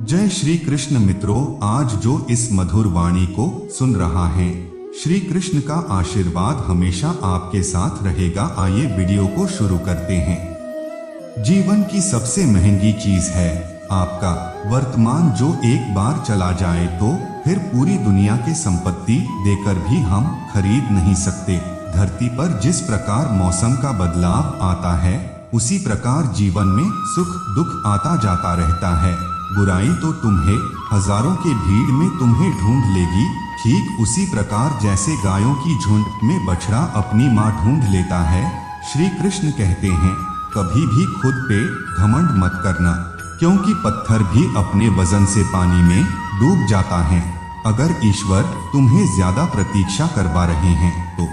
जय श्री कृष्ण मित्रों, आज जो इस मधुर वाणी को सुन रहा है, श्री कृष्ण का आशीर्वाद हमेशा आपके साथ रहेगा। आइए वीडियो को शुरू करते हैं। जीवन की सबसे महंगी चीज है आपका वर्तमान, जो एक बार चला जाए तो फिर पूरी दुनिया की संपत्ति देकर भी हम खरीद नहीं सकते। धरती पर जिस प्रकार मौसम का बदलाव आता है, उसी प्रकार जीवन में सुख दुख आता जाता रहता है। बुराई तो तुम्हें हजारों के भीड़ में तुम्हें ढूंढ लेगी, ठीक उसी प्रकार जैसे गायों की झुंड में बछड़ा अपनी मां ढूंढ लेता है। श्री कृष्ण कहते हैं, कभी भी खुद पे घमंड मत करना, क्योंकि पत्थर भी अपने वजन से पानी में डूब जाता है। अगर ईश्वर तुम्हें ज्यादा प्रतीक्षा करवा रहे हैं तो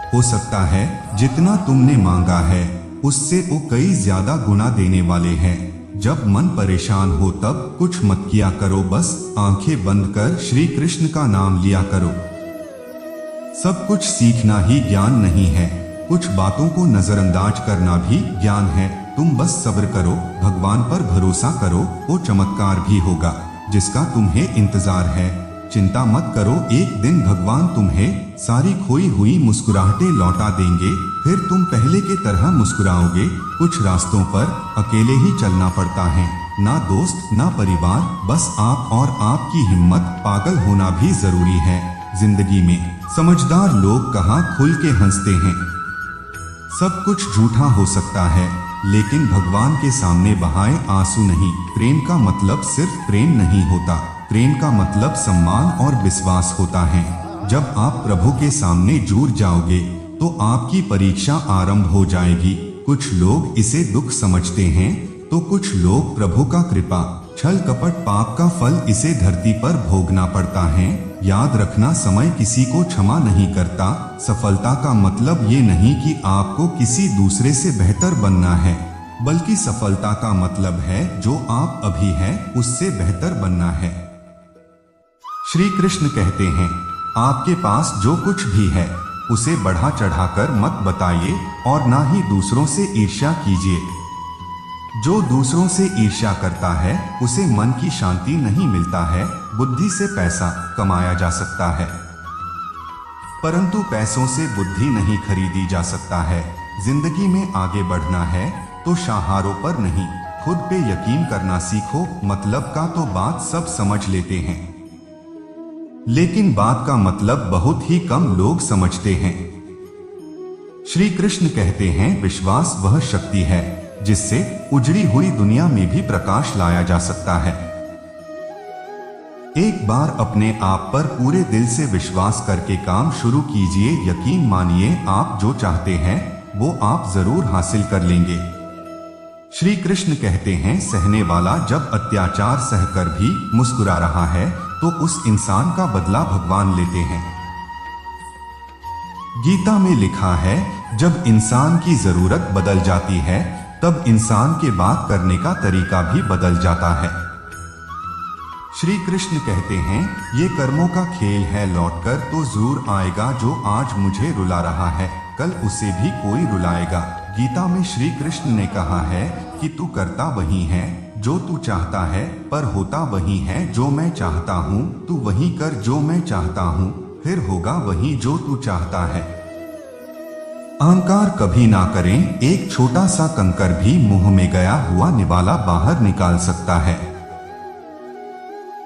हो सकता है जितना तुमने मांगा है उससे वो कई ज्यादा गुना देने वाले हैं। जब मन परेशान हो तब कुछ मत किया करो, बस आंखें बंद कर श्री कृष्ण का नाम लिया करो। सब कुछ सीखना ही ज्ञान नहीं है, कुछ बातों को नजरअंदाज करना भी ज्ञान है। तुम बस सब्र करो, भगवान पर भरोसा करो, वो चमत्कार भी होगा जिसका तुम्हें इंतजार है। चिंता मत करो, एक दिन भगवान तुम्हें सारी खोई हुई मुस्कुराहटें लौटा देंगे, फिर तुम पहले के तरह मुस्कुराओगे। कुछ रास्तों पर अकेले ही चलना पड़ता है, ना दोस्त ना परिवार, बस आप और आपकी हिम्मत। पागल होना भी जरूरी है जिंदगी में, समझदार लोग कहाँ खुल के हंसते हैं। सब कुछ झूठा हो सकता है, लेकिन भगवान के सामने बहाए आंसू नहीं। प्रेम का मतलब सिर्फ प्रेम नहीं होता, प्रेम का मतलब सम्मान और विश्वास होता है। जब आप प्रभु के सामने जुड़ जाओगे तो आपकी परीक्षा आरंभ हो जाएगी। कुछ लोग इसे दुख समझते हैं तो कुछ लोग प्रभु का कृपा। छल कपट पाप का फल, इसे धरती पर भोगना पड़ता है। याद रखना, समय किसी को क्षमा नहीं करता। सफलता का मतलब ये नहीं कि आपको किसी दूसरे से बेहतर बनना है, बल्कि सफलता का मतलब है जो आप अभी हैं उससे बेहतर बनना है। श्री कृष्ण कहते हैं, आपके पास जो कुछ भी है उसे बढ़ा चढ़ाकर मत बताइए और ना ही दूसरों से ईर्ष्या कीजिए। जो दूसरों से ईर्ष्या करता है उसे मन की शांति नहीं मिलता है। बुद्धि से पैसा कमाया जा सकता है, परंतु पैसों से बुद्धि नहीं खरीदी जा सकता है। जिंदगी में आगे बढ़ना है तो शाहारों पर नहीं, खुद पे यकीन करना सीखो। मतलब का तो बात सब समझ लेते हैं, लेकिन बात का मतलब बहुत ही कम लोग समझते हैं। श्री कृष्ण कहते हैं, विश्वास वह शक्ति है जिससे उजड़ी हुई दुनिया में भी प्रकाश लाया जा सकता है। एक बार अपने आप पर पूरे दिल से विश्वास करके काम शुरू कीजिए। यकीन मानिए, आप जो चाहते हैं वो आप जरूर हासिल कर लेंगे। श्री कृष्ण कहते हैं, सहने वाला जब अत्याचार सहकर भी मुस्कुरा रहा है तो उस इंसान का बदला भगवान लेते हैं। गीता में लिखा है, जब इंसान की जरूरत बदल जाती है तब इंसान के बात करने का तरीका भी बदल जाता है। श्री कृष्ण कहते हैं, ये कर्मों का खेल है, लौटकर तो जरूर आएगा। जो आज मुझे रुला रहा है कल उसे भी कोई रुलाएगा। गीता में श्री कृष्ण ने कहा है कि तू करता वही है जो तू चाहता है, पर होता वही है जो मैं चाहता हूँ। तू वही कर जो मैं चाहता हूँ, फिर होगा वही जो तू चाहता है। अहंकार कभी ना करें, एक छोटा सा कंकर भी मुंह में गया हुआ निवाला बाहर निकाल सकता है।